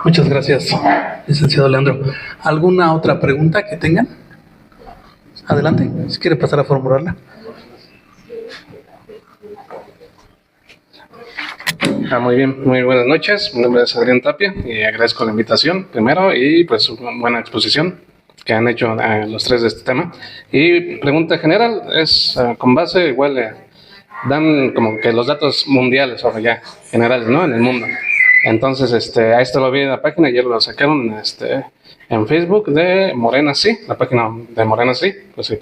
Muchas gracias, licenciado Leandro. ¿Alguna otra pregunta que tengan? Adelante, si quiere pasar a formularla. Muy bien, muy buenas noches. Mi nombre es Adrián Tapia y agradezco la invitación primero y pues una buena exposición que han hecho los tres de este tema. Y pregunta general es con base igual dan como que los datos mundiales o ya generales, ¿no? En el mundo. Entonces, a esto lo vi en la página, ayer lo sacaron en Facebook de Morena Sí, la página de Morena Sí, pues sí,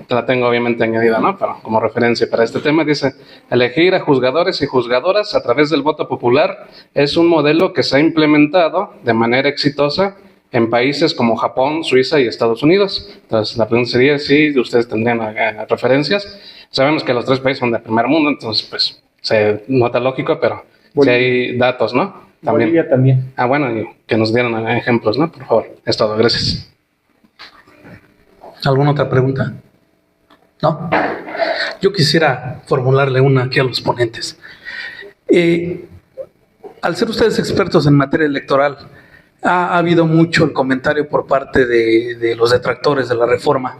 la tengo obviamente añadida, ¿no? Pero como referencia para este tema dice, elegir a juzgadores y juzgadoras a través del voto popular es un modelo que se ha implementado de manera exitosa en países como Japón, Suiza y Estados Unidos. Entonces, la pregunta sería si ustedes tendrían referencias. Sabemos que los tres países son de primer mundo, entonces, pues, se nota lógico, pero si hay datos, ¿no? También. Bolivia también. Bueno, y que nos dieran ejemplos, ¿no? Por favor. Es todo. Gracias. ¿Alguna otra pregunta? ¿No? Yo quisiera formularle una aquí a los ponentes. Al ser ustedes expertos en materia electoral, ha habido mucho el comentario por parte de los detractores de la reforma,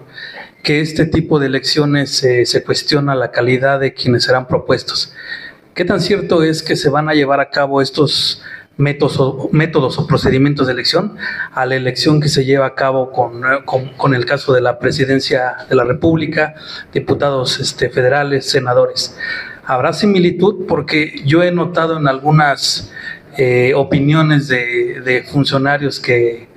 que este tipo de elecciones se cuestiona la calidad de quienes serán propuestos. ¿Qué tan cierto es que se van a llevar a cabo estos métodos o procedimientos de elección a la elección que se lleva a cabo con el caso de la presidencia de la República, diputados federales, senadores? ¿Habrá similitud? Porque yo he notado en algunas opiniones de funcionarios que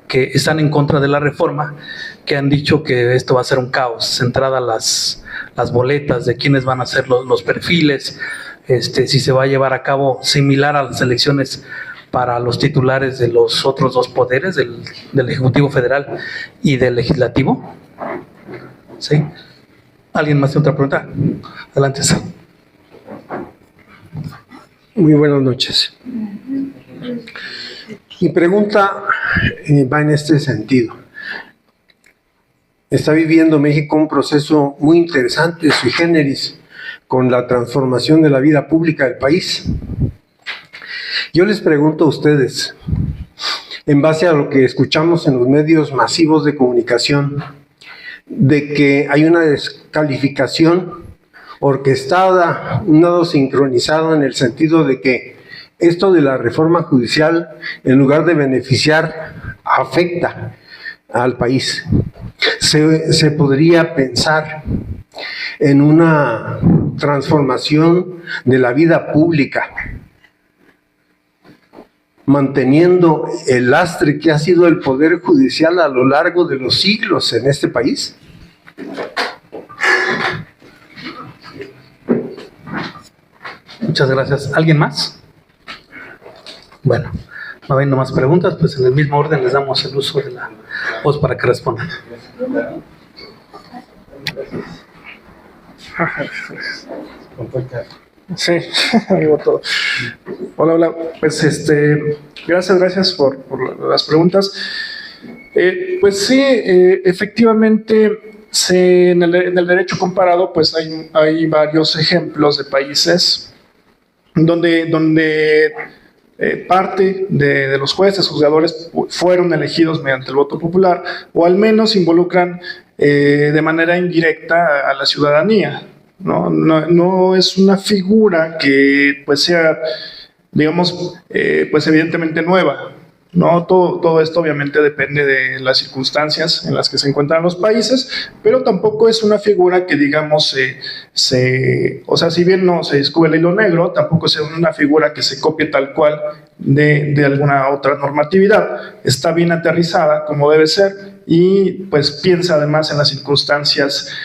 están en contra de la reforma, que han dicho que esto va a ser un caos, centradas las boletas de quiénes van a ser los perfiles, si se va a llevar a cabo similar a las elecciones para los titulares de los otros dos poderes, del Ejecutivo Federal y del Legislativo. ¿Sí? ¿Alguien más tiene otra pregunta? Adelante. Muy buenas noches. Mi pregunta va en este sentido. Está viviendo México un proceso muy interesante, sui generis, con la transformación de la vida pública del país. Yo les pregunto a ustedes, en base a lo que escuchamos en los medios masivos de comunicación, de que hay una descalificación orquestada, un lado sincronizado en el sentido de que esto de la reforma judicial, en lugar de beneficiar, afecta al país. Se podría pensar en una transformación de la vida pública, manteniendo el lastre que ha sido el Poder Judicial a lo largo de los siglos en este país. Muchas gracias. ¿Alguien más? Bueno, no habiendo más preguntas, pues en el mismo orden les damos el uso de la voz para que respondan. Sí, digo todo. Hola. Pues gracias por las preguntas. Pues sí, efectivamente, en el derecho comparado, pues hay varios ejemplos de países donde parte de los jueces, juzgadores, fueron elegidos mediante el voto popular, o al menos involucran de manera indirecta a la ciudadanía. No es una figura que pues sea, digamos, pues evidentemente nueva, ¿no? Todo esto obviamente depende de las circunstancias en las que se encuentran los países, pero tampoco es una figura que, digamos, o sea, si bien no se descubre el hilo negro, tampoco es una figura que se copie tal cual de alguna otra normatividad. Está bien aterrizada como debe ser y pues piensa además en las circunstancias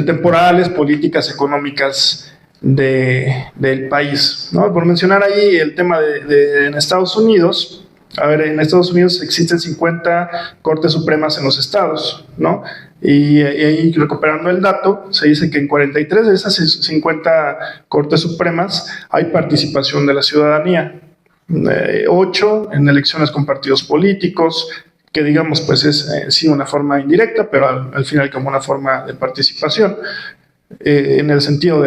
temporales, políticas, económicas del país, ¿no? Por mencionar ahí el tema en Estados Unidos. A ver, en Estados Unidos existen 50 Cortes Supremas en los estados, ¿no? Y ahí, recuperando el dato, se dice que en 43 de esas 50 Cortes Supremas hay participación de la ciudadanía. 8 en elecciones con partidos políticos, que digamos pues es sí una forma indirecta, pero al final como una forma de participación, en el sentido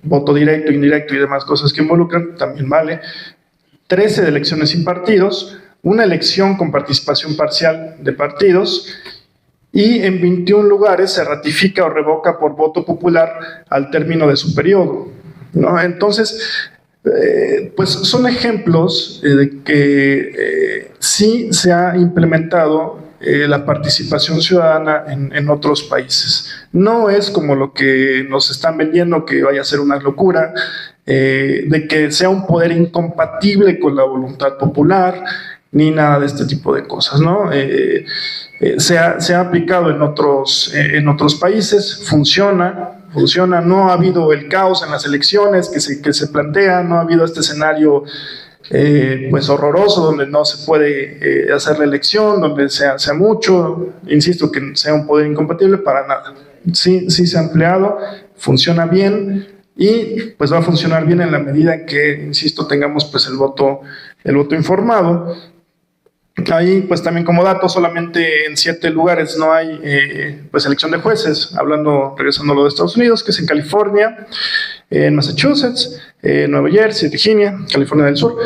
voto directo, indirecto y demás cosas que involucran, también vale. 13 de elecciones sin partidos, una elección con participación parcial de partidos, y en 21 lugares se ratifica o revoca por voto popular al término de su periodo, ¿no? Entonces, pues son ejemplos de que sí se ha implementado la participación ciudadana en otros países. No es como lo que nos están vendiendo, que vaya a ser una locura, de que sea un poder incompatible con la voluntad popular, ni nada de este tipo de cosas, ¿no? Se ha aplicado en otros países, funciona, no ha habido el caos en las elecciones que se plantea, no ha habido este escenario pues horroroso donde no se puede hacer la elección, donde se hace mucho, insisto, que sea un poder incompatible, para nada. Sí se ha empleado, funciona bien, y pues va a funcionar bien en la medida en que, insisto, tengamos pues el voto informado. Ahí, pues también como dato, solamente en 7 lugares no hay pues elección de jueces, regresando a lo de Estados Unidos, que es en California, en Massachusetts, Nueva Jersey, Virginia, California del Sur.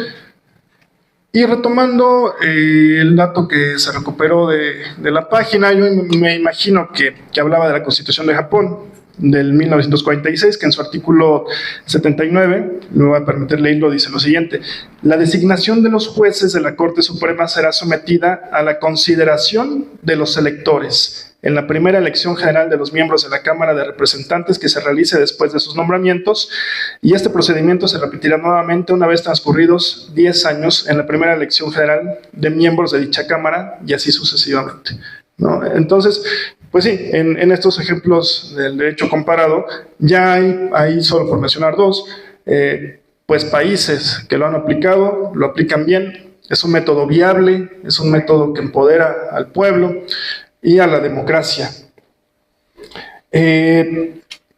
Y retomando el dato que se recuperó de la página, yo me imagino que hablaba de la Constitución de Japón, del 1946, que en su artículo 79, me voy a permitir leerlo, dice lo siguiente: la designación de los jueces de la Corte Suprema será sometida a la consideración de los electores en la primera elección general de los miembros de la Cámara de Representantes, que se realice después de sus nombramientos, y este procedimiento se repetirá nuevamente una vez transcurridos 10 años en la primera elección general de miembros de dicha Cámara, y así sucesivamente, ¿no? Entonces, pues sí, en estos ejemplos del derecho comparado, ya hay solo por mencionar 2, pues países que lo han aplicado, lo aplican bien, es un método viable, es un método que empodera al pueblo y a la democracia.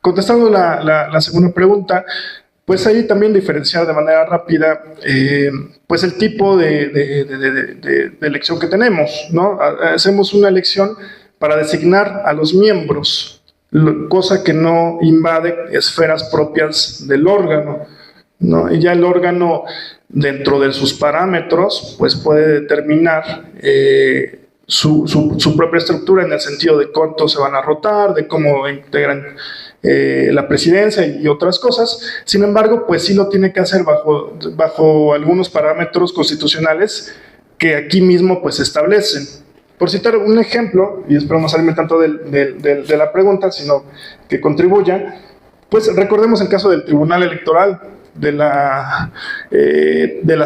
Contestando la segunda pregunta, pues ahí también diferenciar de manera rápida pues el tipo de elección que tenemos, ¿no? Hacemos una elección para designar a los miembros, cosa que no invade esferas propias del órgano, ¿no? Y ya el órgano, dentro de sus parámetros, pues puede determinar su propia estructura, en el sentido de cuántos se van a rotar, de cómo integran la presidencia y otras cosas. Sin embargo, pues sí lo tiene que hacer bajo algunos parámetros constitucionales que aquí mismo pues se establecen. Por citar un ejemplo, y espero no salirme tanto de la pregunta, sino que contribuya, pues recordemos el caso del Tribunal Electoral de la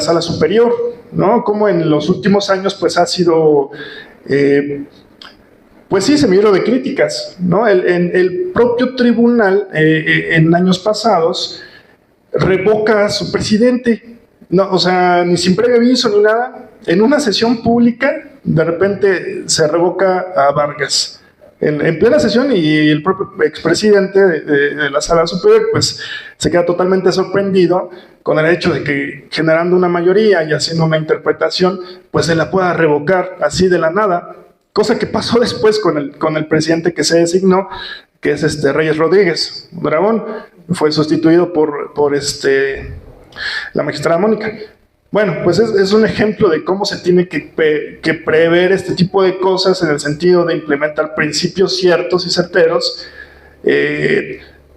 Sala Superior, ¿no? Como en los últimos años pues ha sido, pues sí, semillero de críticas, ¿no? El propio tribunal en años pasados revoca a su presidente, no, o sea, ni sin previo aviso ni nada. En una sesión pública, de repente se revoca a Vargas en plena sesión, y el propio expresidente de la Sala Superior pues se queda totalmente sorprendido con el hecho de que, generando una mayoría y haciendo una interpretación, pues se la pueda revocar así de la nada, cosa que pasó después con el presidente que se designó, que es Reyes Rodríguez Dragón. Fue sustituido por la magistrada Mónica. Bueno, pues es un ejemplo de cómo se tiene que prever este tipo de cosas, en el sentido de implementar principios ciertos y certeros,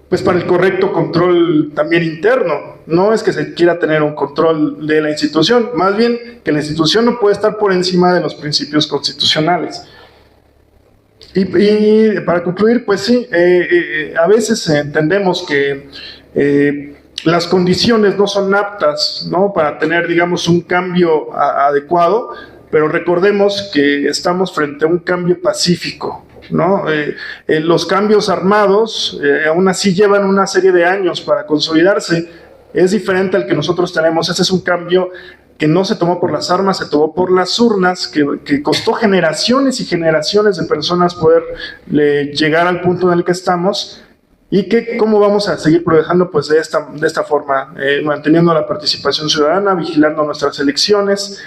pues para el correcto control también interno. No es que se quiera tener un control de la institución, más bien que la institución no puede estar por encima de los principios constitucionales. Y para concluir, pues sí, a veces entendemos que las condiciones no son aptas, ¿no?, para tener, digamos, un cambio adecuado, pero recordemos que estamos frente a un cambio pacífico, ¿no? Los cambios armados aún así llevan una serie de años para consolidarse. Es diferente al que nosotros tenemos. Ese es un cambio que no se tomó por las armas, se tomó por las urnas, que costó generaciones y generaciones de personas poder llegar al punto en el que estamos. Y que cómo vamos a seguir progresando pues de esta forma, manteniendo la participación ciudadana, vigilando nuestras elecciones,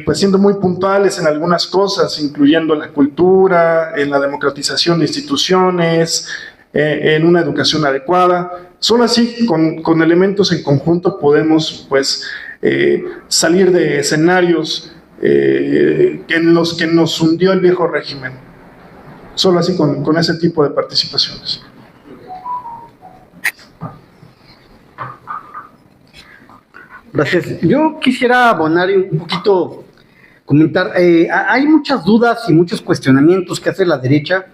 pues siendo muy puntuales en algunas cosas, incluyendo la cultura, en la democratización de instituciones, en una educación adecuada. Solo así, con elementos en conjunto, podemos pues salir de escenarios en los que nos hundió el viejo régimen. Solo así con ese tipo de participaciones. Gracias. Yo quisiera abonar un poquito, comentar. Hay muchas dudas y muchos cuestionamientos que hace la derecha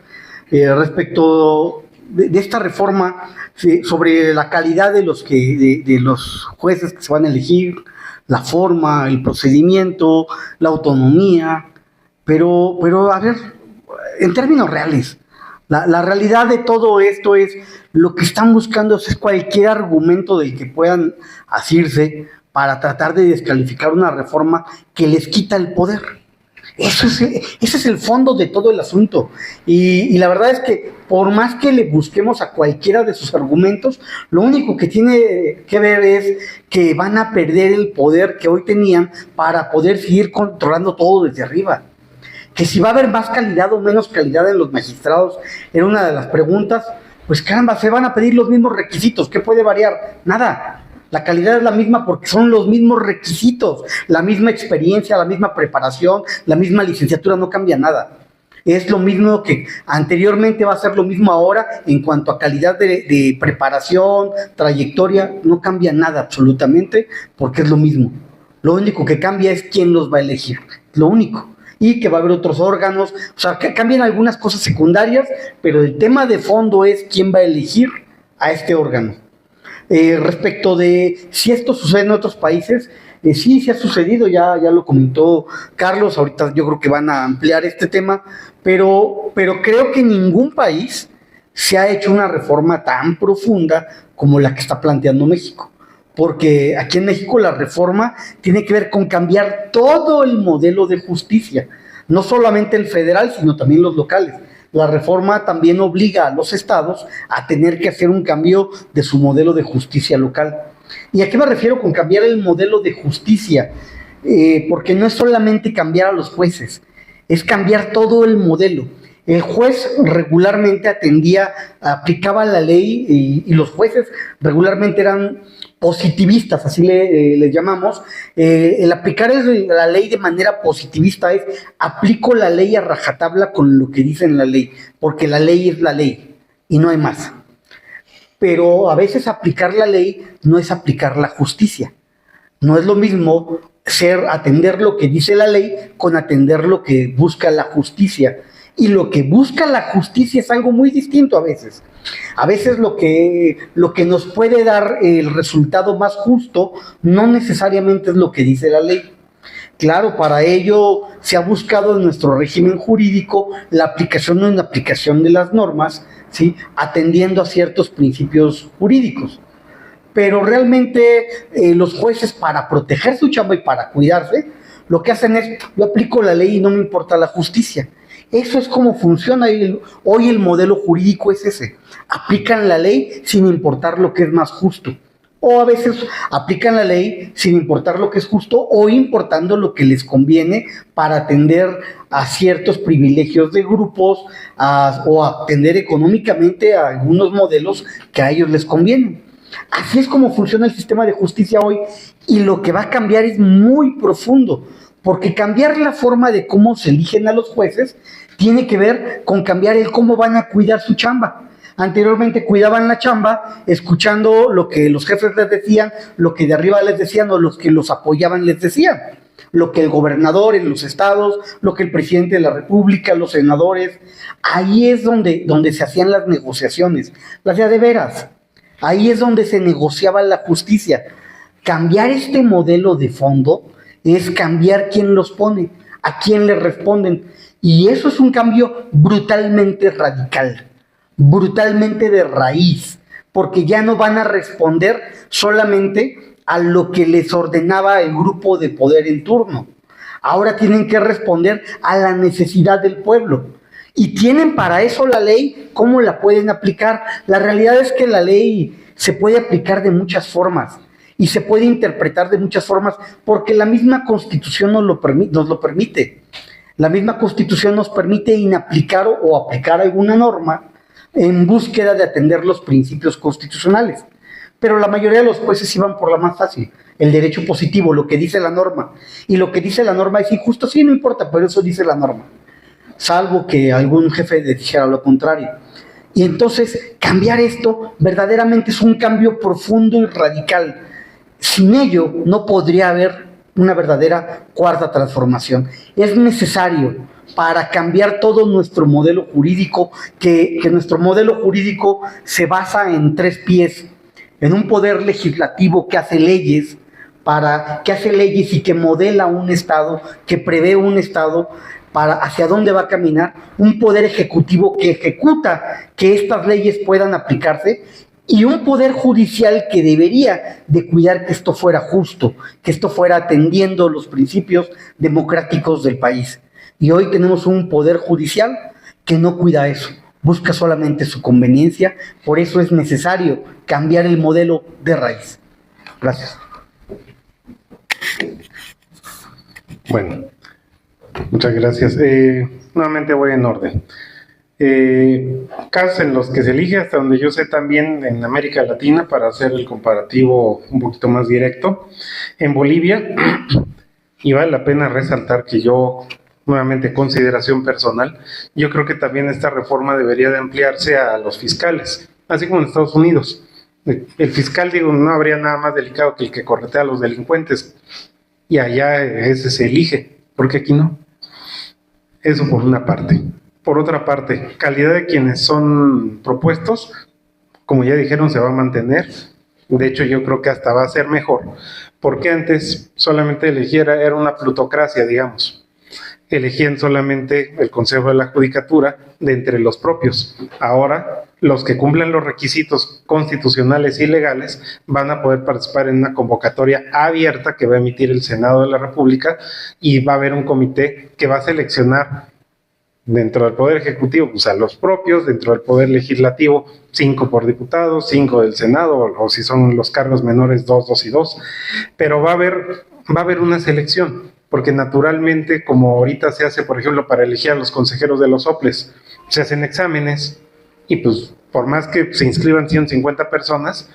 respecto de esta reforma sobre la calidad de los jueces que se van a elegir, la forma, el procedimiento, la autonomía, pero a ver, en términos reales, la realidad de todo esto es lo que están buscando es cualquier argumento del que puedan asirse para tratar de descalificar una reforma que les quita el poder. Ese es el fondo de todo el asunto. Y la verdad es que por más que le busquemos a cualquiera de sus argumentos, lo único que tiene que ver es que van a perder el poder que hoy tenían para poder seguir controlando todo desde arriba. Que si va a haber más calidad o menos calidad en los magistrados, era una de las preguntas. Pues caramba, se van a pedir los mismos requisitos. ¿Qué puede variar? Nada. La calidad es la misma porque son los mismos requisitos, la misma experiencia, la misma preparación, la misma licenciatura, no cambia nada. Es lo mismo que anteriormente, va a ser lo mismo ahora en cuanto a calidad de preparación, trayectoria, no cambia nada absolutamente porque es lo mismo. Lo único que cambia es quién los va a elegir, lo único. Y que va a haber otros órganos, o sea, que cambian algunas cosas secundarias, pero el tema de fondo es quién va a elegir a este órgano. Respecto de si esto sucede en otros países, sí ha sucedido, ya lo comentó Carlos, ahorita yo creo que van a ampliar este tema, pero creo que en ningún país se ha hecho una reforma tan profunda como la que está planteando México, porque aquí en México la reforma tiene que ver con cambiar todo el modelo de justicia, no solamente el federal, sino también los locales. La reforma también obliga a los estados a tener que hacer un cambio de su modelo de justicia local. ¿Y a qué me refiero con cambiar el modelo de justicia? Porque no es solamente cambiar a los jueces, es cambiar todo el modelo. El juez regularmente aplicaba la ley y los jueces regularmente eran positivistas, así le llamamos. El aplicar la ley de manera positivista es aplico la ley a rajatabla con lo que dice en la ley, porque la ley es la ley y no hay más. Pero a veces aplicar la ley no es aplicar la justicia. No es lo mismo atender lo que dice la ley con atender lo que busca la justicia. Y lo que busca la justicia es algo muy distinto a veces. A veces lo que nos puede dar el resultado más justo no necesariamente es lo que dice la ley. Claro, para ello se ha buscado en nuestro régimen jurídico la aplicación o inaplicación de las normas, ¿sí?, atendiendo a ciertos principios jurídicos. Pero realmente los jueces, para proteger su chamba y para cuidarse, lo que hacen es, yo aplico la ley y no me importa la justicia. Eso es como funciona hoy el modelo jurídico, es ese. Aplican la ley sin importar lo que es más justo. O a veces aplican la ley sin importar lo que es justo o importando lo que les conviene para atender a ciertos privilegios de grupos o atender económicamente a algunos modelos que a ellos les convienen. Así es como funciona el sistema de justicia hoy, y lo que va a cambiar es muy profundo, porque cambiar la forma de cómo se eligen a los jueces tiene que ver con cambiar el cómo van a cuidar su chamba. Anteriormente cuidaban la chamba escuchando lo que los jefes les decían, lo que de arriba les decían o los que los apoyaban les decían, lo que el gobernador en los estados, lo que el presidente de la república, los senadores. Ahí es donde se hacían las negociaciones, las de veras. Ahí es donde se negociaba la justicia. Cambiar este modelo de fondo es cambiar quién los pone, a quién le responden. Y eso es un cambio brutalmente radical, brutalmente de raíz, porque ya no van a responder solamente a lo que les ordenaba el grupo de poder en turno. Ahora tienen que responder a la necesidad del pueblo. Y tienen para eso la ley. ¿Cómo la pueden aplicar? La realidad es que la ley se puede aplicar de muchas formas y se puede interpretar de muchas formas porque la misma Constitución nos lo permite. La misma Constitución nos permite inaplicar o aplicar alguna norma en búsqueda de atender los principios constitucionales. pero la mayoría de los jueces iban por la más fácil, el derecho positivo, lo que dice la norma. Y lo que dice la norma es injusto, sí, no importa, pero eso dice la norma. Salvo que algún jefe dijera lo contrario. Y entonces, cambiar esto verdaderamente es un cambio profundo y radical. Sin ello, no podría haber una verdadera cuarta transformación. Es necesario para cambiar todo nuestro modelo jurídico, que nuestro modelo jurídico se basa en 3 pies, en un poder legislativo que hace leyes, y que modela un Estado, que prevé un Estado para hacia dónde va a caminar, un poder ejecutivo que ejecuta que estas leyes puedan aplicarse, y un poder judicial que debería de cuidar que esto fuera justo, que esto fuera atendiendo los principios democráticos del país. Y hoy tenemos un poder judicial que no cuida eso, busca solamente su conveniencia. Por eso es necesario cambiar el modelo de raíz. Gracias. Bueno, muchas gracias. Nuevamente voy en orden. Casos en los que se elige, hasta donde yo sé, también en América Latina, para hacer el comparativo un poquito más directo, en Bolivia, y vale la pena resaltar que yo, nuevamente consideración personal, yo creo que también esta reforma debería de ampliarse a los fiscales, así como en Estados Unidos. El fiscal, digo, no habría nada más delicado que el que corretea a los delincuentes, y allá ese se elige, porque aquí no. Eso por una parte. Por otra parte, calidad de quienes son propuestos, como ya dijeron, se va a mantener. De hecho, yo creo que hasta va a ser mejor, porque antes solamente eligiera, era una plutocracia, digamos. Elegían solamente el Consejo de la Judicatura de entre los propios. Ahora, los que cumplen los requisitos constitucionales y legales van a poder participar en una convocatoria abierta que va a emitir el Senado de la República, y va a haber un comité que va a seleccionar dentro del Poder Ejecutivo, pues a los propios, dentro del Poder Legislativo, 5 por diputados, 5 del Senado, o si son los cargos menores, 2, 2 y 2. Pero va a haber una selección, porque naturalmente, como ahorita se hace, por ejemplo, para elegir a los consejeros de los OPLES, se hacen exámenes, y pues por más que se inscriban 150 personas,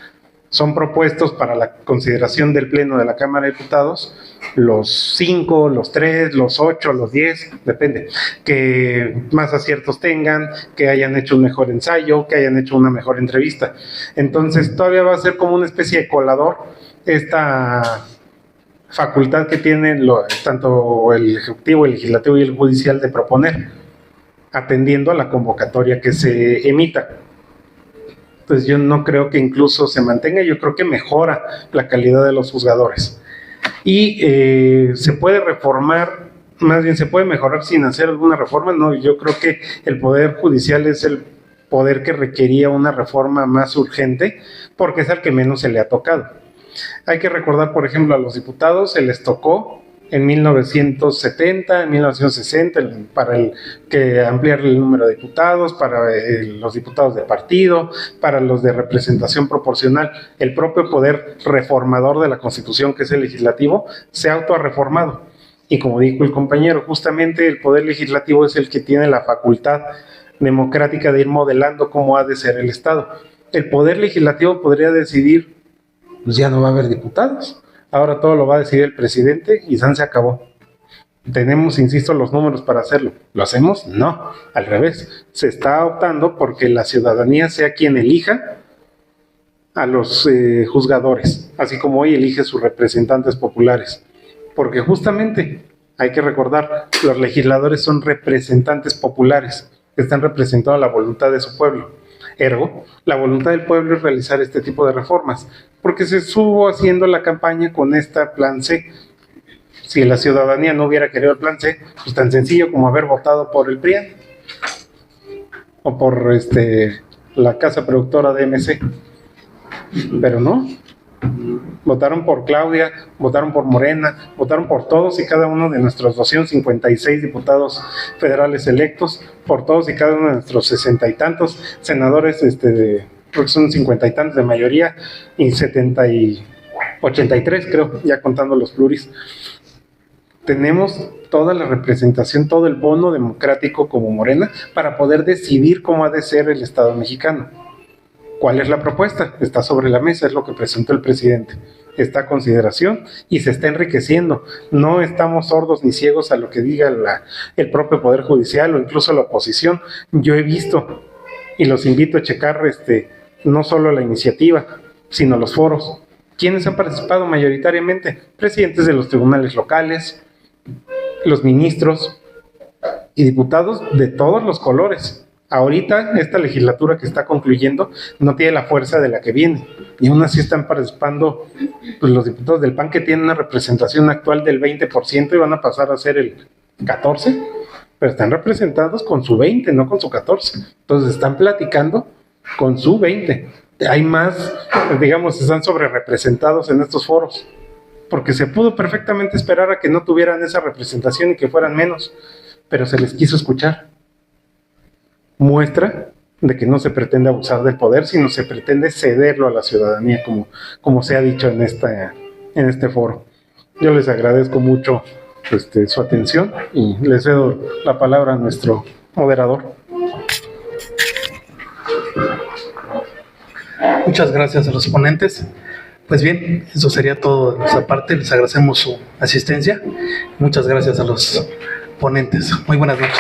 son propuestos para la consideración del Pleno de la Cámara de Diputados los 5, los 3, los 8, los 10, depende, que más aciertos tengan, que hayan hecho un mejor ensayo, que hayan hecho una mejor entrevista. Entonces todavía va a ser como una especie de colador esta facultad que tienen tanto el Ejecutivo, el Legislativo y el Judicial de proponer, atendiendo a la convocatoria que se emita. Pues yo no creo que incluso se mantenga, yo creo que mejora la calidad de los juzgadores. Y se puede reformar, más bien se puede mejorar sin hacer alguna reforma. No, yo creo que el Poder Judicial es el poder que requería una reforma más urgente, porque es al que menos se le ha tocado. Hay que recordar, por ejemplo, a los diputados se les tocó en 1970, en 1960, para ampliar el número de diputados, para los diputados de partido, para los de representación proporcional. El propio poder reformador de la Constitución, que es el legislativo, se ha autorreformado. Y como dijo el compañero, justamente el poder legislativo es el que tiene la facultad democrática de ir modelando cómo ha de ser el Estado. El poder legislativo podría decidir, pues ya no va a haber diputados. Ahora todo lo va a decidir el presidente y se acabó. Tenemos, insisto, los números para hacerlo. ¿Lo hacemos? No, al revés. Se está optando porque la ciudadanía sea quien elija a los juzgadores, así como hoy elige sus representantes populares. Porque justamente, hay que recordar, los legisladores son representantes populares, que están representando la voluntad de su pueblo. Ergo, la voluntad del pueblo es realizar este tipo de reformas, porque se estuvo haciendo la campaña con esta plan C. Si la ciudadanía no hubiera querido el plan C, pues tan sencillo como haber votado por el PRIAN o por la casa productora de MC. Pero no, votaron por Claudia, votaron por Morena, votaron por todos y cada uno de nuestros 256 diputados federales electos, por todos y cada uno de nuestros 60 y tantos senadores, creo que son 50 y tantos de mayoría, y 83 creo, ya contando los pluris. Tenemos toda la representación, todo el bono democrático como Morena para poder decidir cómo ha de ser el Estado mexicano. ¿Cuál es la propuesta? Está sobre la mesa, es lo que presentó el presidente. Está a consideración y se está enriqueciendo. No estamos sordos ni ciegos a lo que diga el propio Poder Judicial o incluso la oposición. Yo he visto y los invito a checar no solo la iniciativa, sino los foros. ¿Quiénes han participado mayoritariamente? Presidentes de los tribunales locales, los ministros y diputados de todos los colores. Ahorita, esta legislatura que está concluyendo no tiene la fuerza de la que viene. Y aún así están participando pues, los diputados del PAN que tienen una representación actual del 20% y van a pasar a ser el 14%, pero están representados con su 20%, no con su 14%. Entonces están platicando con su 20%. Hay más, digamos, están sobre representados en estos foros, porque se pudo perfectamente esperar a que no tuvieran esa representación y que fueran menos, pero se les quiso escuchar. Muestra de que no se pretende abusar del poder, sino se pretende cederlo a la ciudadanía, como se ha dicho en este foro. Yo les agradezco mucho su atención y les cedo la palabra a nuestro moderador. Muchas gracias a los ponentes. Pues bien, eso sería todo de nuestra parte. Les agradecemos su asistencia. Muchas gracias a los ponentes. Muy buenas noches.